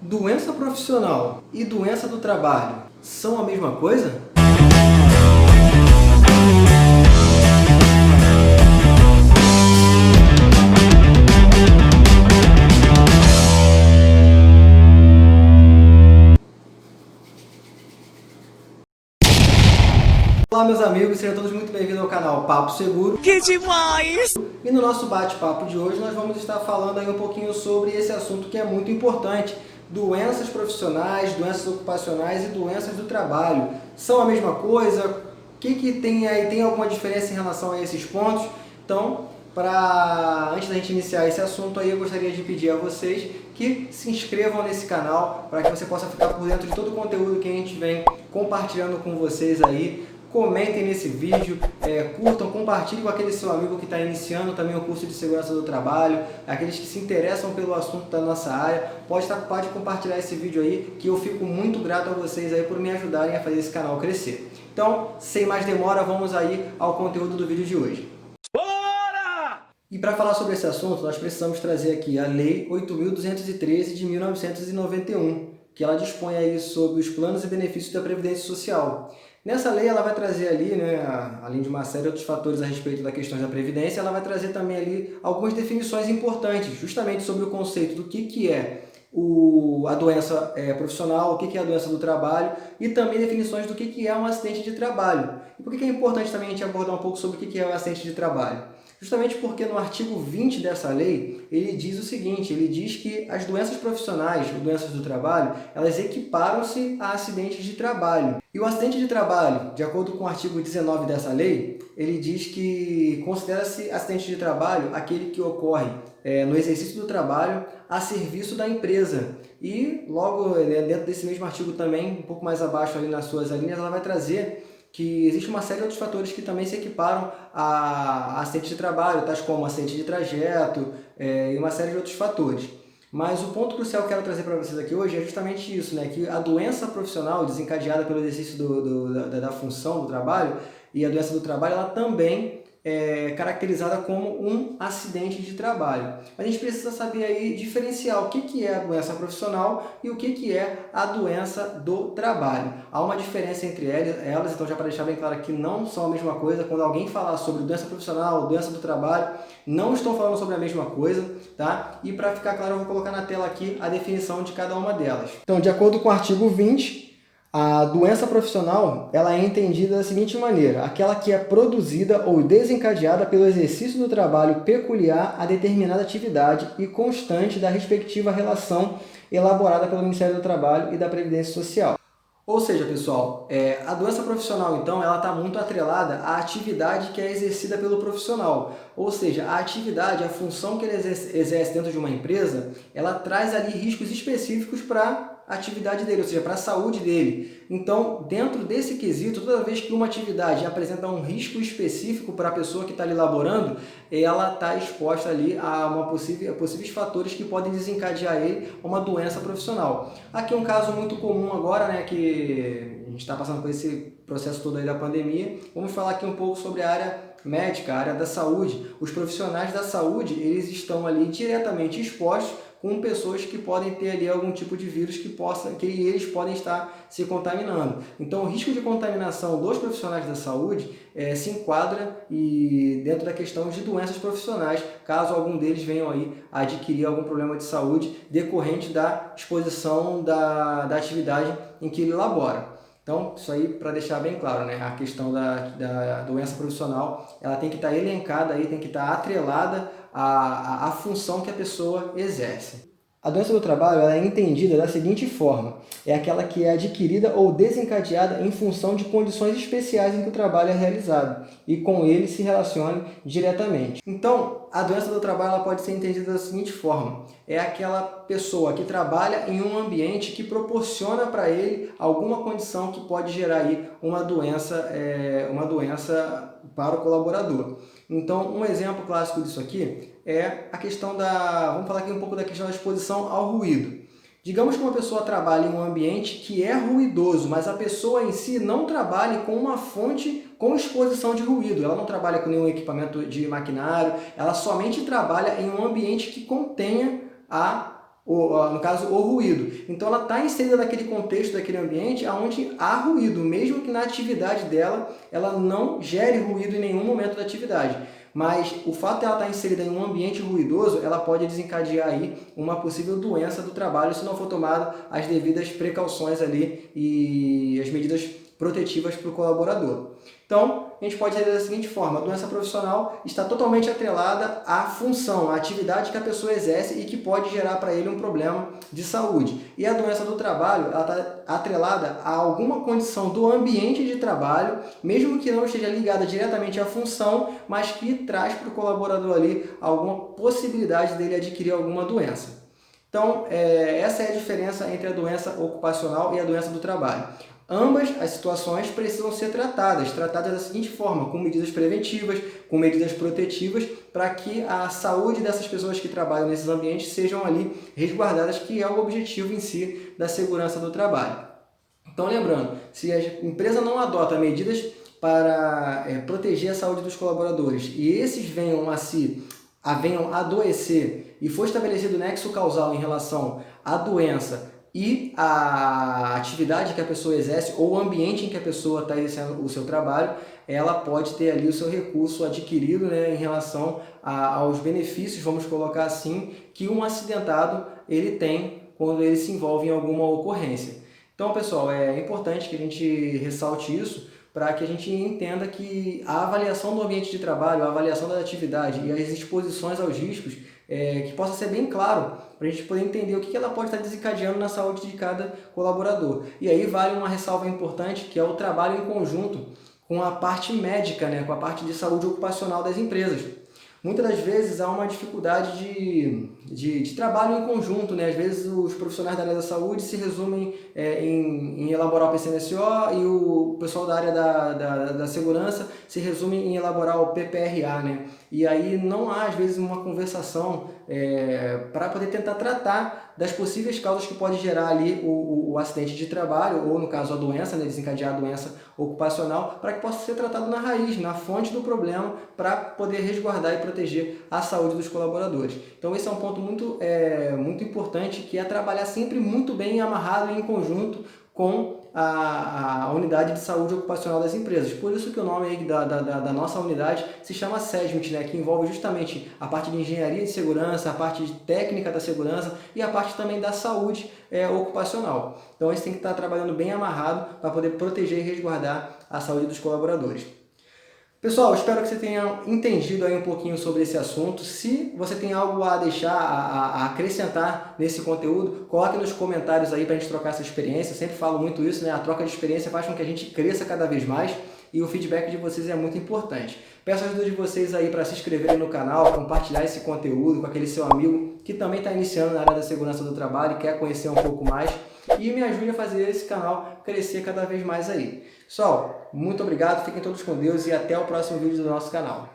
Doença profissional e doença do trabalho são a mesma coisa? Olá meus amigos, sejam todos muito bem-vindos ao canal Papo Seguro. Que demais! E no nosso bate-papo de hoje nós vamos estar falando aí um pouquinho sobre esse assunto que é muito importante. Doenças profissionais, doenças ocupacionais e doenças do trabalho. São a mesma coisa? O que tem aí? Tem alguma diferença em relação a esses pontos? Então, antes da gente iniciar esse assunto aí, eu gostaria de pedir a vocês que se inscrevam nesse canal para que você possa ficar por dentro de todo o conteúdo que a gente vem compartilhando com vocês aí. Comentem nesse vídeo, curtam, compartilhem com aquele seu amigo que está iniciando também o curso de segurança do trabalho, aqueles que se interessam pelo assunto da nossa área. Pode compartilhar esse vídeo aí, que eu fico muito grato a vocês aí por me ajudarem a fazer esse canal crescer. Então, sem mais demora, vamos aí ao conteúdo do vídeo de hoje. Bora! E para falar sobre esse assunto, nós precisamos trazer aqui a Lei 8.213 de 1991, que ela dispõe aí sobre os planos e benefícios da Previdência Social. Nessa lei ela vai trazer ali, além de uma série de outros fatores a respeito da questão da Previdência, ela vai trazer também ali algumas definições importantes, justamente sobre o conceito do que é a doença profissional, o que é a doença do trabalho e também definições do que é um acidente de trabalho. E por que é importante também a gente abordar um pouco sobre o que é um acidente de trabalho? Justamente porque no artigo 20 dessa lei, ele diz o seguinte, ele diz que as doenças profissionais, ou doenças do trabalho, elas equiparam-se a acidentes de trabalho. E o acidente de trabalho, de acordo com o artigo 19 dessa lei, ele diz que considera-se acidente de trabalho aquele que ocorre no exercício do trabalho a serviço da empresa. E logo dentro desse mesmo artigo também, um pouco mais abaixo ali nas suas linhas, ela vai trazer que existe uma série de outros fatores que também se equiparam a acidente de trabalho, tais como acidente de trajeto e uma série de outros fatores. Mas o ponto crucial que eu quero trazer para vocês aqui hoje é justamente isso, que a doença profissional desencadeada pelo exercício da função do trabalho e a doença do trabalho, ela também é caracterizada como um acidente de trabalho. Mas a gente precisa saber aí diferenciar o que é a doença profissional e o que é a doença do trabalho. Há uma diferença entre elas, então já para deixar bem claro que não são a mesma coisa. Quando alguém falar sobre doença profissional, doença do trabalho, não estou falando sobre a mesma coisa, tá? E para ficar claro, eu vou colocar na tela aqui a definição de cada uma delas. Então, de acordo com o artigo 20, a doença profissional ela é entendida da seguinte maneira: aquela que é produzida ou desencadeada pelo exercício do trabalho peculiar a determinada atividade e constante da respectiva relação elaborada pelo Ministério do Trabalho e da Previdência Social. Ou seja, pessoal, a doença profissional, então, ela está muito atrelada à atividade que é exercida pelo profissional. Ou seja, a atividade, a função que ele exerce dentro de uma empresa, ela traz ali riscos específicos para a atividade dele, ou seja, para a saúde dele. Então, dentro desse quesito, toda vez que uma atividade apresenta um risco específico para a pessoa que está ali laborando, ela está exposta ali a possíveis fatores que podem desencadear ele a uma doença profissional. Aqui um caso muito comum agora, que a gente está passando por esse processo todo aí da pandemia. Vamos falar aqui um pouco sobre a área médica, a área da saúde. Os profissionais da saúde, eles estão ali diretamente expostos com pessoas que podem ter ali algum tipo de vírus que eles podem estar se contaminando. Então, o risco de contaminação dos profissionais da saúde se enquadra dentro da questão de doenças profissionais, caso algum deles venham aí a adquirir algum problema de saúde decorrente da exposição da atividade em que ele labora. Então, isso aí para deixar bem claro, a questão da doença profissional, ela tem que estar elencada, aí, tem que estar atrelada à função que a pessoa exerce. A doença do trabalho ela é entendida da seguinte forma: é aquela que é adquirida ou desencadeada em função de condições especiais em que o trabalho é realizado e com ele se relacione diretamente. Então, a doença do trabalho ela pode ser entendida da seguinte forma: é aquela pessoa que trabalha em um ambiente que proporciona para ele alguma condição que pode gerar aí uma doença para o colaborador. Então, um exemplo clássico disso aqui é a questão vamos falar aqui um pouco da questão da exposição ao ruído. Digamos que uma pessoa trabalha em um ambiente que é ruidoso, mas a pessoa em si não trabalha com uma fonte com exposição de ruído. Ela não trabalha com nenhum equipamento de maquinário, ela somente trabalha em um ambiente que contenha no caso, o ruído. Então ela está inserida naquele contexto, daquele ambiente onde há ruído, mesmo que na atividade dela ela não gere ruído em nenhum momento da atividade. Mas o fato de ela estar inserida em um ambiente ruidoso, ela pode desencadear aí uma possível doença do trabalho se não for tomada as devidas precauções ali e as medidas protetivas para o colaborador. Então, a gente pode dizer da seguinte forma: a doença profissional está totalmente atrelada à função, à atividade que a pessoa exerce e que pode gerar para ele um problema de saúde. E a doença do trabalho, ela está atrelada a alguma condição do ambiente de trabalho, mesmo que não esteja ligada diretamente à função, mas que traz para o colaborador ali alguma possibilidade dele adquirir alguma doença. Então, essa é a diferença entre a doença ocupacional e a doença do trabalho. Ambas as situações precisam ser tratadas da seguinte forma: com medidas preventivas, com medidas protetivas, para que a saúde dessas pessoas que trabalham nesses ambientes sejam ali resguardadas, que é o objetivo em si da segurança do trabalho. Então, lembrando, se a empresa não adota medidas para proteger a saúde dos colaboradores e esses venham a adoecer e for estabelecido nexo causal em relação à doença e a atividade que a pessoa exerce ou o ambiente em que a pessoa está exercendo o seu trabalho, ela pode ter ali o seu recurso adquirido, né, em relação aos benefícios, vamos colocar assim, que um acidentado ele tem quando ele se envolve em alguma ocorrência. Então, pessoal, é importante que a gente ressalte isso para que a gente entenda que a avaliação do ambiente de trabalho, a avaliação da atividade e as exposições aos riscos, que possa ser bem claro para a gente poder entender o que ela pode estar desencadeando na saúde de cada colaborador. E aí vale uma ressalva importante, que é o trabalho em conjunto com a parte médica, né, com a parte de saúde ocupacional das empresas. Muitas das vezes há uma dificuldade de trabalho em conjunto, né? Às vezes os profissionais da área da saúde se resumem em elaborar o PCNSO e o pessoal da área da segurança se resume em elaborar o PPRA, né? E aí não há, às vezes, uma conversação para poder tentar tratar das possíveis causas que pode gerar ali o acidente de trabalho, ou no caso a doença, né, desencadear a doença ocupacional, para que possa ser tratado na raiz, na fonte do problema, para poder resguardar e proteger a saúde dos colaboradores. Então esse é um ponto muito importante, que é trabalhar sempre muito bem amarrado e em conjunto com a unidade de saúde ocupacional das empresas. Por isso que o nome aí da nossa unidade se chama SESMIT, né, que envolve justamente a parte de engenharia de segurança, a parte de técnica da segurança e a parte também da saúde ocupacional. Então, eles têm que estar trabalhando bem amarrado para poder proteger e resguardar a saúde dos colaboradores. Pessoal, espero que você tenha entendido aí um pouquinho sobre esse assunto. Se você tem algo a deixar, a acrescentar nesse conteúdo, coloque nos comentários aí para a gente trocar essa experiência. Eu sempre falo muito isso, né? A troca de experiência faz com que a gente cresça cada vez mais e o feedback de vocês é muito importante. Peço a ajuda de vocês aí para se inscreverem no canal, compartilhar esse conteúdo com aquele seu amigo que também está iniciando na área da segurança do trabalho e quer conhecer um pouco mais. E me ajude a fazer esse canal crescer cada vez mais aí. Pessoal, muito obrigado, fiquem todos com Deus e até o próximo vídeo do nosso canal.